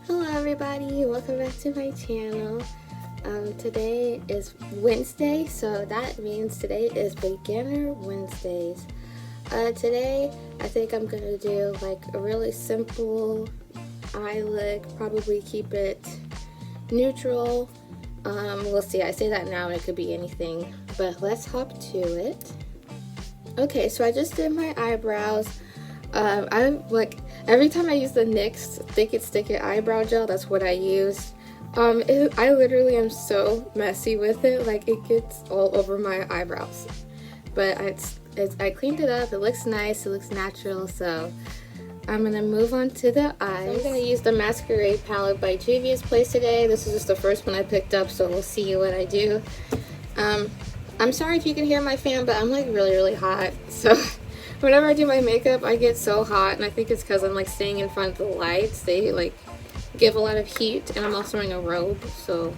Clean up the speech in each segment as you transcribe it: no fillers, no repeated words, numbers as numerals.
Hello everybody, welcome back to my channel. Today is Wednesday, so that means today is Beginner Wednesdays. Today I think I'm gonna do like a really simple eye look, probably keep it neutral. We'll see, I say that now and it could be anything, but let's hop to it. Okay, so I just did my eyebrows. Every time I use the NYX Thick It Stick It eyebrow gel, that's what I use. I literally am so messy with it, like it gets all over my eyebrows. But I cleaned it up, it looks nice, it looks natural, so I'm gonna move on to the eyes. So I'm gonna use the Masquerade palette by Juvia's Place today. This is just the first one I picked up, so we'll see what I do. I'm sorry if you can hear my fan, but I'm like really hot, so whenever I do my makeup, I get so hot, and I think it's because I'm like staying in front of the lights. They like give a lot of heat, and I'm also wearing a robe, so.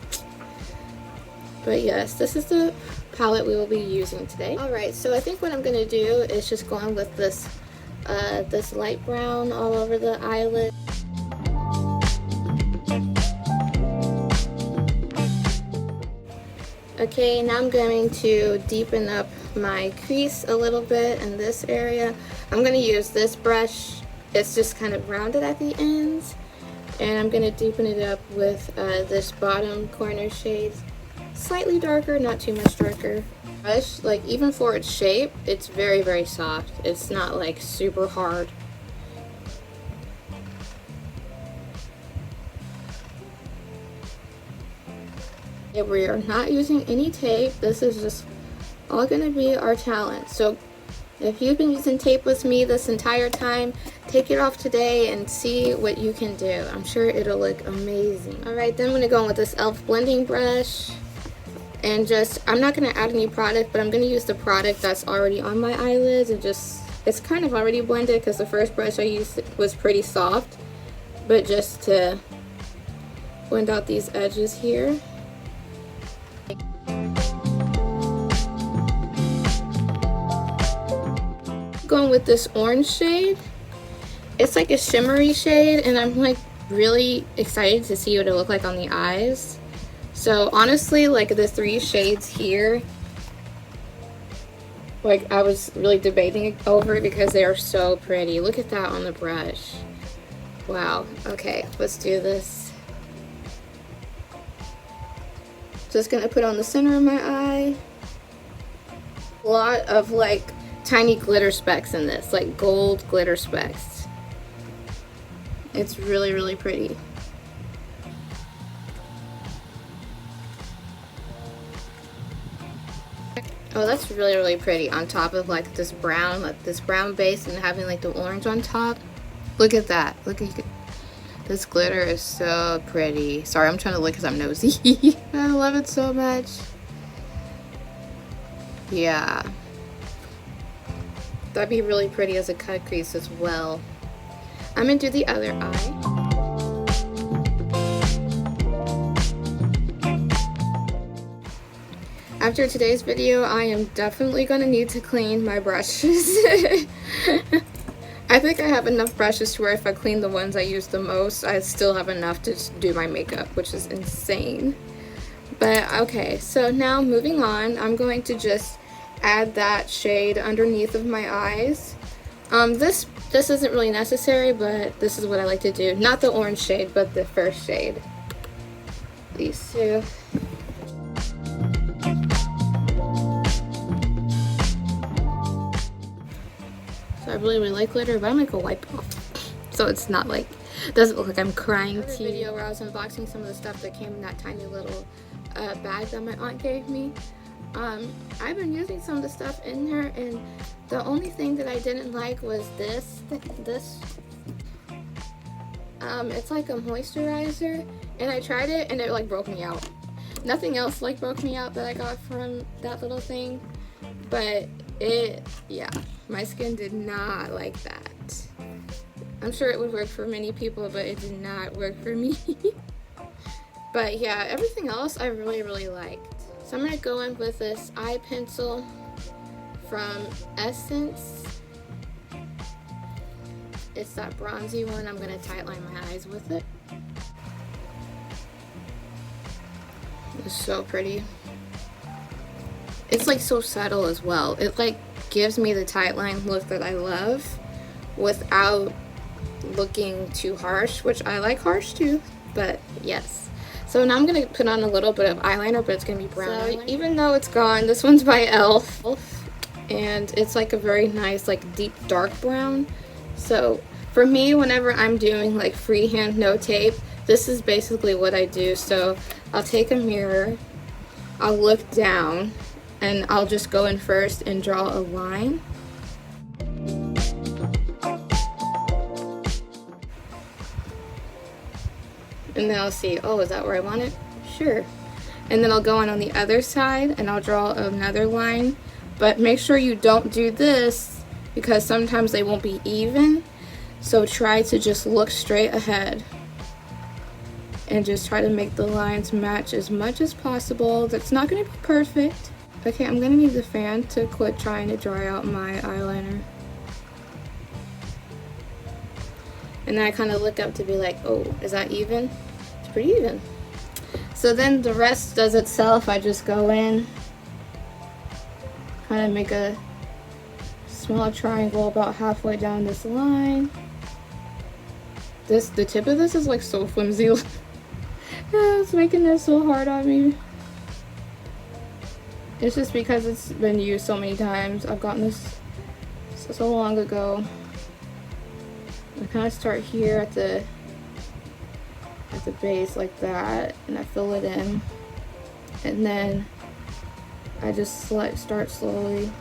But yes, this is the palette we will be using today. Alright, so I think what I'm gonna do is just go on with this, this light brown all over the eyelid. Okay, now I'm going to deepen up my crease a little bit in this area. I'm going to use this brush. It's just kind of rounded at the ends. And I'm going to deepen it up with this bottom corner shade. Slightly darker, not too much darker. Brush, like even for its shape, it's very soft. It's not like super hard. Yeah, we are not using any tape. This is just all going to be our talent. So if you've been using tape with me this entire time, take it off today and see what you can do. I'm sure it'll look amazing. Alright, then I'm going to go in with this e.l.f. blending brush. And I'm not going to add any product, but I'm going to use the product that's already on my eyelids. It's kind of already blended because the first brush I used was pretty soft. But just to blend out these edges here. Going with this orange shade. It's like a shimmery shade, and I'm like really excited to see what it look like on the eyes. So honestly, like the three shades here, like I was really debating over it because they are so pretty. Look at that on the brush. Wow. Okay, let's do this. Just gonna put on the center of my eye. A lot of like tiny glitter specks in this, like gold glitter specks. It's really pretty. Oh, that's really pretty on top of like this brown base and having like the orange on top. Look at that. Look at this glitter is so pretty. Sorry, I'm trying to look because I'm nosy. I love it so much. Yeah. That'd be really pretty as a cut crease as well. I'm gonna do the other eye. After today's video, I am definitely gonna need to clean my brushes. I think I have enough brushes to where if I clean the ones I use the most, I still have enough to do my makeup, which is insane. But okay, so now moving on, I'm going to just add that shade underneath of my eyes. This isn't really necessary, but this is what I like to do. Not the orange shade, but the first shade. These two. So I really like glitter, but I'm gonna go wipe it off. So it's not like, doesn't look like I'm crying. Another video where I was unboxing some of the stuff that came in that tiny little bag that my aunt gave me. I've been using some of the stuff in there, and the only thing that I didn't like was this. It's like a moisturizer, and I tried it and it like broke me out. Nothing else like broke me out that I got from that little thing, but yeah, my skin did not like that. I'm sure it would work for many people, but it did not work for me. But yeah, everything else I really liked. So I'm going to go in with this eye pencil from Essence. It's that bronzy one. I'm going to tightline my eyes with it. It's so pretty. It's like so subtle as well. It like gives me the tight line look that I love without looking too harsh, which I like harsh too, but yes. So now I'm gonna put on a little bit of eyeliner, but it's gonna be brown. So even though it's gone, this one's by Elf, and it's like a very nice like deep dark brown. So for me, whenever I'm doing like freehand no tape, this is basically what I do. So I'll take a mirror, I'll look down, and I'll just go in first and draw a line. And then I'll see, oh, is that where I want it? Sure. And then I'll go on the other side and I'll draw another line. But make sure you don't do this because sometimes they won't be even. So try to just look straight ahead and just try to make the lines match as much as possible. That's not going to be perfect. Okay, I'm going to need the fan to quit trying to dry out my eyeliner. And then I kind of look up to be like, oh, is that even? It's pretty even. So then the rest does itself. I just go in, kind of make a small triangle about halfway down this line. The tip of this is like so flimsy. It's making this so hard on me. It's just because it's been used so many times. I've gotten this so long ago. I kind of start here at the base like that, and I fill it in, and then I just start slowly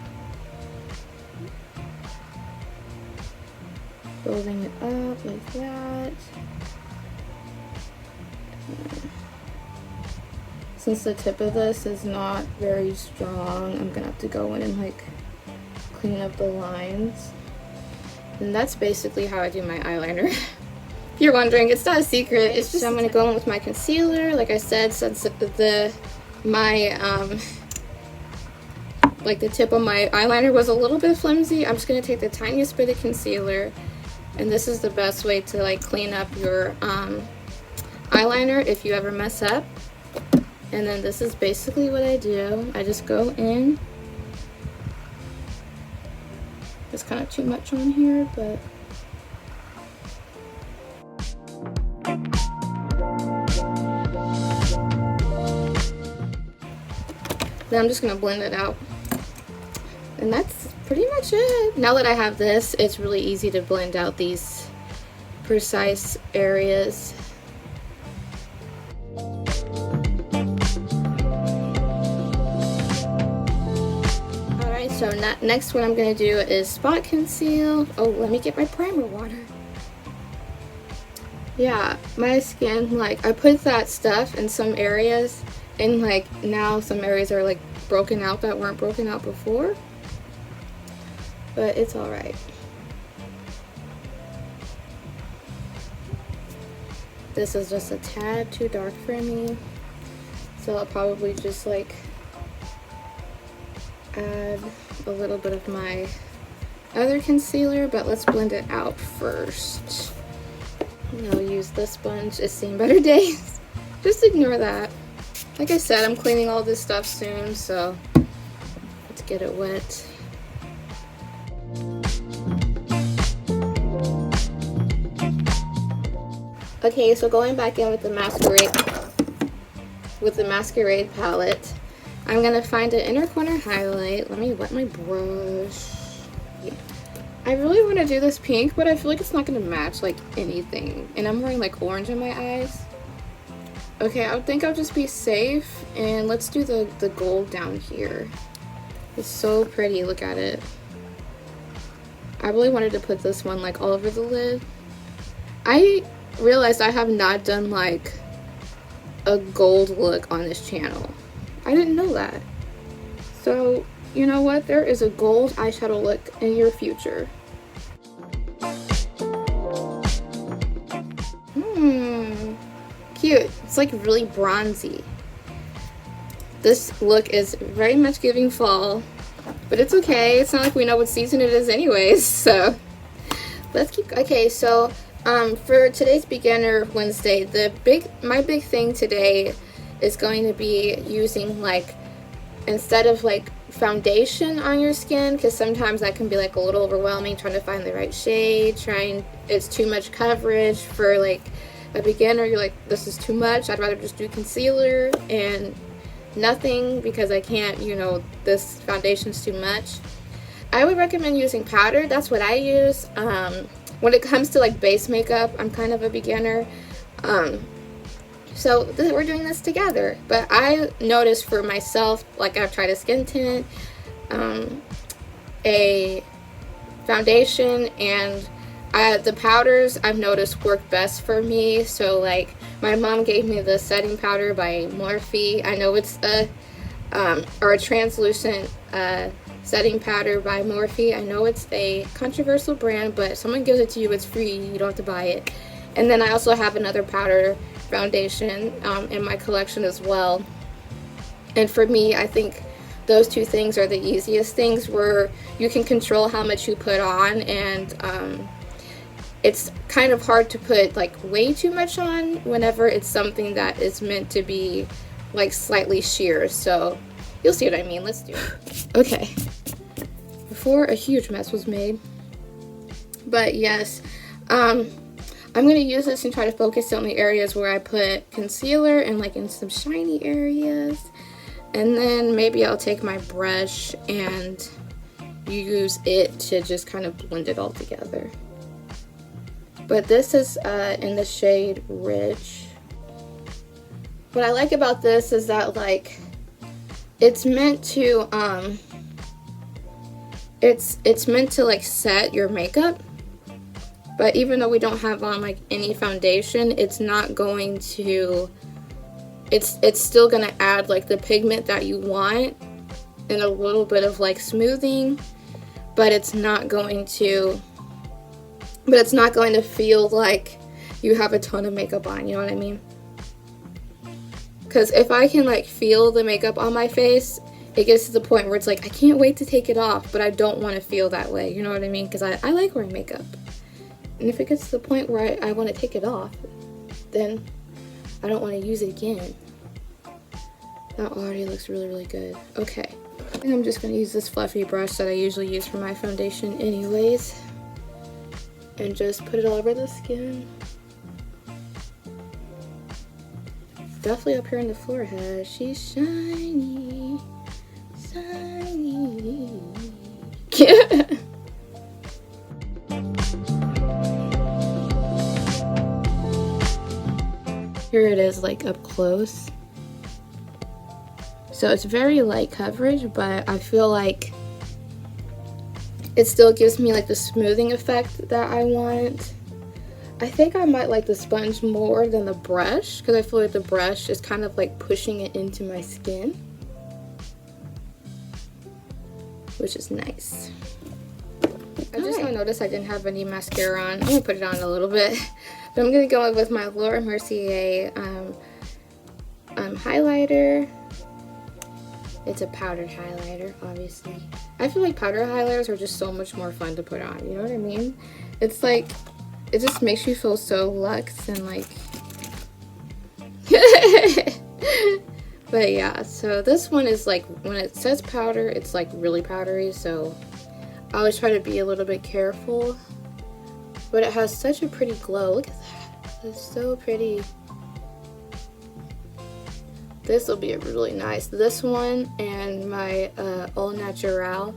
building it up like that. Since the tip of this is not very strong, I'm gonna have to go in and like clean up the lines. And that's basically how I do my eyeliner. If you're wondering, it's not a secret. It's just I'm gonna go in with my concealer. Like I said, since like the tip of my eyeliner was a little bit flimsy, I'm just gonna take the tiniest bit of concealer, and this is the best way to like clean up your eyeliner if you ever mess up. And then this is basically what I do. I just go in. There's kind of too much on here, but then I'm just gonna blend it out. And that's pretty much it. Now that I have this, it's really easy to blend out these precise areas. So next what I'm going to do is spot conceal. Oh, let me get my primer water. Yeah, my skin, like, I put that stuff in some areas, and like now some areas are like broken out that weren't broken out before. But it's alright. This is just a tad too dark for me, so I'll probably just like add a little bit of my other concealer, but let's blend it out first. And I'll use this sponge. It's seen better days. Just ignore that. Like I said, I'm cleaning all this stuff soon, so let's get it wet. Okay, so going back in with the masquerade palette, I'm gonna find an inner corner highlight. Let me wet my brush. Yeah. I really want to do this pink, but I feel like it's not gonna match like anything. And I'm wearing like orange in my eyes. Okay, I think I'll just be safe, and let's do the gold down here. It's so pretty, look at it. I really wanted to put this one like all over the lid. I realized I have not done like a gold look on this channel. I didn't know that. So, you know what? There is a gold eyeshadow look in your future. Cute. It's like really bronzy. This look is very much giving fall, but it's okay. It's not like we know what season it is anyways, so let's keep. Okay, so for today's beginner Wednesday, my big thing today is going to be using like, instead of like foundation on your skin, because sometimes that can be like a little overwhelming trying to find the right shade, it's too much coverage for like a beginner. You're like, this is too much, I'd rather just do concealer and nothing because I can't, you know, this foundation's too much. I would recommend using powder. That's what I use. When it comes to like base makeup, I'm kind of a beginner. So we're doing this together. But I noticed for myself, like I've tried a skin tint, a foundation, and the powders I've noticed work best for me. So like my mom gave me the setting powder by Morphe. I know it's a translucent setting powder by Morphe. I know it's a controversial brand, but if someone gives it to you, it's free. You don't have to buy it. And then I also have another powder foundation in my collection as well. And for me, I think those two things are the easiest things, where you can control how much you put on, and it's kind of hard to put like way too much on whenever it's something that is meant to be like slightly sheer. So you'll see what I mean. Let's do it. Okay, before a huge mess was made. But yes, I'm going to use this and try to focus on the areas where I put concealer and like in some shiny areas. And then maybe I'll take my brush and use it to just kind of blend it all together. But this is in the shade Rich. What I like about this is that like it's meant to it's meant to like set your makeup. But even though we don't have on like any foundation, it's not going to, it's still going to add like the pigment that you want and a little bit of like smoothing, but it's not going to feel like you have a ton of makeup on, you know what I mean? Because if I can like feel the makeup on my face, it gets to the point where it's like, I can't wait to take it off, but I don't want to feel that way, you know what I mean? Because I like wearing makeup. And if it gets to the point where I want to take it off, then I don't want to use it again. That already looks really, really good. Okay. And I'm just going to use this fluffy brush that I usually use for my foundation anyways. And just put it all over the skin. Definitely up here in the forehead. She's shiny. Shiny. Here it is like up close. So it's very light coverage, but I feel like it still gives me like the smoothing effect that I want. I think I might like the sponge more than the brush, because I feel like the brush is kind of like pushing it into my skin, which is nice. I just noticed I didn't have any mascara on. I'm gonna put it on a little bit. But I'm going to go with my Laura Mercier highlighter. It's a powdered highlighter, obviously. I feel like powder highlighters are just so much more fun to put on, you know what I mean? It's like, it just makes you feel so luxe and like... But yeah, so this one is like, when it says powder, it's like really powdery, so I always try to be a little bit careful. But it has such a pretty glow. Look at that. It's so pretty. This will be really nice. This one and my All Natural,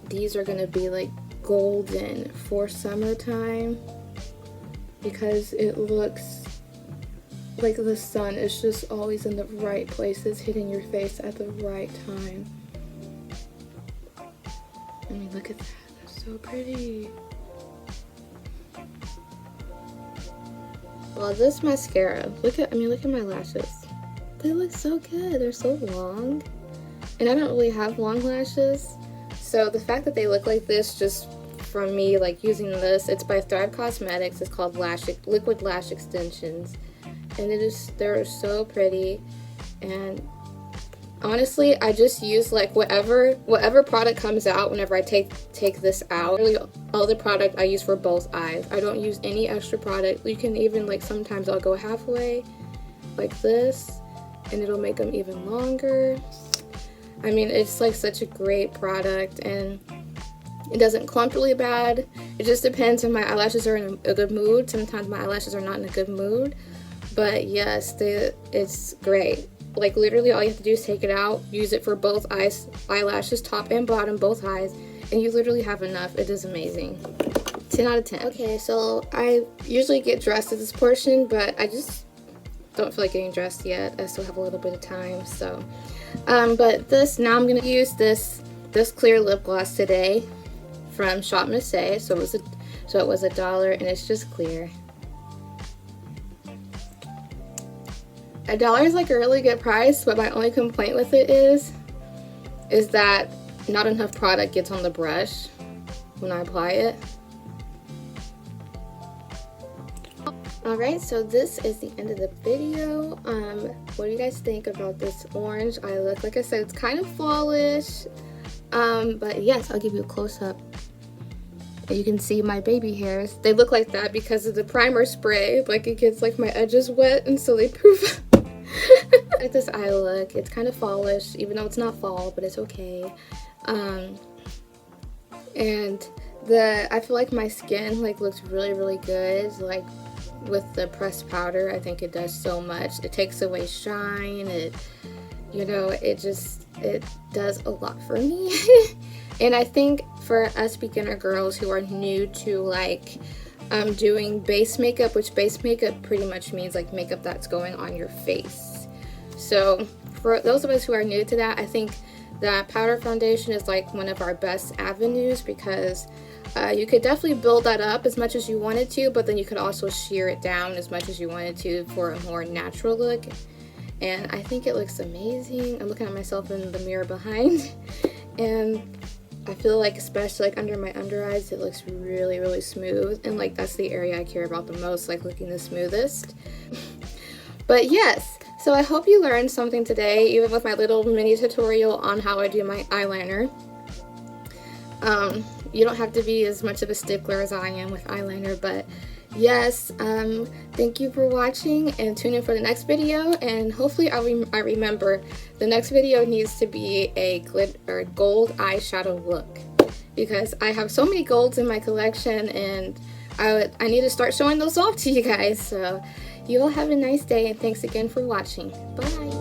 these are going to be like golden for summertime, because it looks like the sun is just always in the right places, hitting your face at the right time. I mean, look at that. That's so pretty. Well, this mascara, look at my lashes. They look so good. They're so long. And I don't really have long lashes. So the fact that they look like this, just from me like using this, it's by Thrive Cosmetics. It's called Liquid Lash Extensions. And they're so pretty. And honestly, I just use like whatever product comes out whenever I take this out. Really, all the product I use for both eyes. I don't use any extra product. You can even like, sometimes I'll go halfway like this, and it'll make them even longer. I mean, it's like such a great product, and it doesn't clump really bad. It just depends if my eyelashes are in a good mood. Sometimes my eyelashes are not in a good mood, but yes, it's great. Like literally all you have to do is take it out, use it for both eyelashes, top and bottom, both eyes, and you literally have enough. It is amazing. 10 out of 10. Okay, so I usually get dressed at this portion, but I just don't feel like getting dressed yet. I still have a little bit of time, so. But now I'm gonna use this clear lip gloss today from Shop Miss. So it was $1, and it's just clear. $1 is like a really good price, but my only complaint with it is that not enough product gets on the brush when I apply it. Alright, so this is the end of the video. What do you guys think about this orange eye look? Like I said, it's kind of fallish, but yes, I'll give you a close-up. You can see my baby hairs. They look like that because of the primer spray. Like it gets like my edges wet, and so they poof. Like this eye look, it's kind of fallish, even though it's not fall, but it's okay. And I feel like my skin like looks really, really good. Like with the pressed powder, I think it does so much. It takes away shine. It does a lot for me. And I think for us beginner girls who are new to like doing base makeup, which base makeup pretty much means like makeup that's going on your face. So for those of us who are new to that, I think that powder foundation is like one of our best avenues, because you could definitely build that up as much as you wanted to, but then you could also shear it down as much as you wanted to for a more natural look. And I think it looks amazing. I'm looking at myself in the mirror behind, and I feel like especially like under my under eyes, it looks really, really smooth, and like that's the area I care about the most, like looking the smoothest. But yes, so I hope you learned something today, even with my little mini tutorial on how I do my eyeliner. You don't have to be as much of a stickler as I am with eyeliner, but yes, thank you for watching, and tune in for the next video. And hopefully I remember the next video needs to be a gold eyeshadow look, because I have so many golds in my collection, and I need to start showing those off to you guys. So you all have a nice day, and thanks again for watching. Bye.